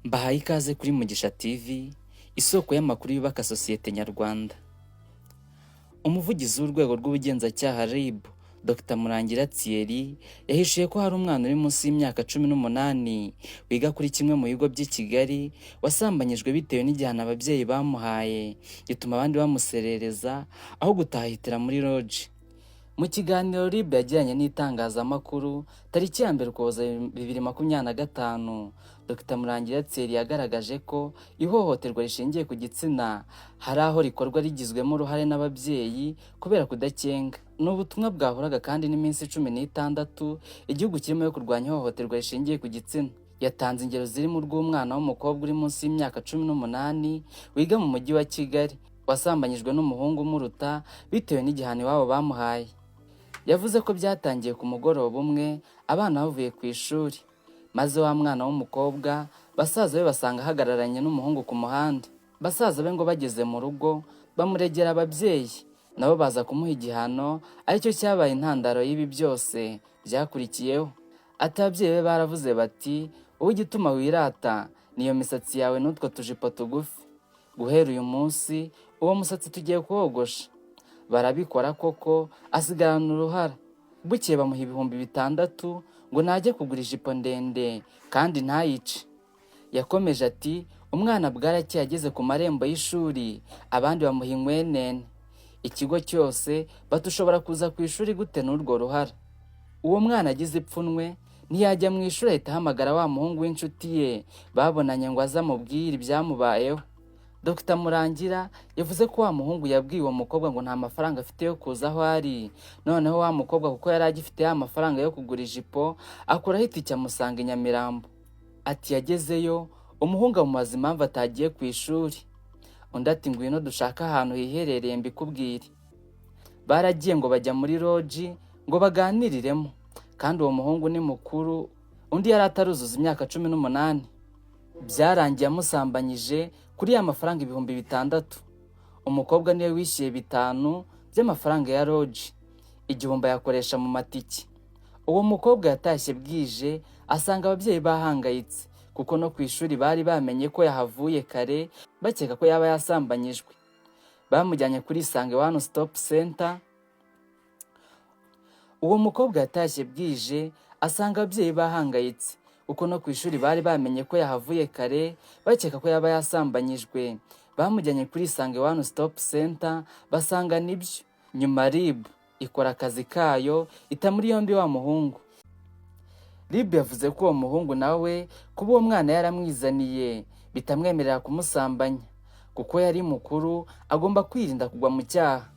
Mbahaye ikaze kuri Mugisha TV, isoko y'amakuru yubaka sosiyete nyarwanda. Umuvugizi w'urwego rw'ubugenzacyaha RIB, Dr Murangira Thierry, yahishuye ko hari umwana uri munsi y'imyaka 18 wiga kuri kimwe mu bigo by'i Kigali wasambanyijwe bitewe n'igihano ababyeyi bamuhaye gituma abandi bamuserereza aho gutahitira muri lodge. Mu kiganiro RIB yagiranye n'itangazamakuru tariki ya 1 Ukuboza 2025, Dr Murangira Thierry yagaragaje ko ihohoterwa rishingiye ku gitsina hari aho rikorwa rigizwemo uruhare n'ababyeyi kubera kudakenga. Ni ubutumwa bwahoraga kandi n'iminsi 16 igihugu kirimo yo kurwanya ihohoterwa rishingiye ku gitsina. Yatanze ingero zirimo urw'umwana w'umukobwa uri munsi y'imyaka 18 wiga mu mujyi wa Kigali wasambanyijwe n'umuhungu umuruta bitewe n'igihano iwabo bamuhaye. Yavuze ko byatangiye ku mugoroba umwe abana bavuye ku ishuri, maze wa mwana w'umukobwa basaza be basanga ahagararanye n'umuhungu ku muhanda. Basaza be ngo bageze mu rugo bamuregera ababyeyi, nabo baza kumuha igihano aricyo cyabaye intandaro y'ibi byose byakurikiyeho. Ati ababyeyi be baravuze bati, wowe igituma wirata niyo misatsi yawe n'utwo tujipo tugufi. Guhera uyu munsi uwo musatsi tugiye kuwogosha. Barabikora koko asigarana uruhara. Bukeye bamuha 6,000 ngo najye kugura ijipo ndende kandi ntayice. Yakomeje ati umwana bwaracye yageze ku marembo y'ishuri abandi bamuha inkwenene. Ikigo cyose batushobora kuza ku ishuri gute n'urwo ruhara. Uwo mwana agize ipfunwe ntiyajya mu ishuri ahita ahamagara wa muhungu w'inshuti ye babonanye ngo azamubwire ibyamubayeho. Dr Murangira yavuze ko wa muhungu yabwiye uwo mukobwa ngo nta mafaranga afite yo kuza aho ari, noneho wa mukobwa kuko yari agifite ya mafaranga yo kugura ijipo akuraho itike amusanga i Nyamirambo. Ati yagezeyo umuhungu amubaza impamvu atagiye ku ishuri. Undi ati ngwino dushaka ahantu hiherereye mbikubwire. Baragiye ngo bajya muri lodge ngo baganiriremo, kandi uwo muhungu ni mukuru, undi yari ataruzuza imyaka 18. Byarangiye amusambanyije kuri ya mafaranga 6,000. Umukobwa niwe wishyuye 5 by'amafaranga ya lodge, 1,000 yakoresha mu matiki. Uwo mukobwa yatashye bwije asanga ababyeyi bahangayitse kuko no ku ishuri bari bamenye ko yahavuye kare bakeka ko yaba yasambanyijwe. Bamujyanye kuri Isange One Stop Center. Uwo mukobwa yatashye bwije asanga ababyeyi bahangayitse kuko no ku ishuri bari bamenye ko yahavuye kare bakeka ko yaba yasambanyijwe. Bamujyanye kuri Isange One Stop Center basanga nibyo. Nyuma RIB ikora akazi kayo ita muri yombi wa muhungu. RIB yavuze ko uwo muhungu nawe kuba uwo mwana yaramwizaniye bitamwemerera kumusambanya kuko yari mukuru agomba kwirinda kugwa mu cyaha.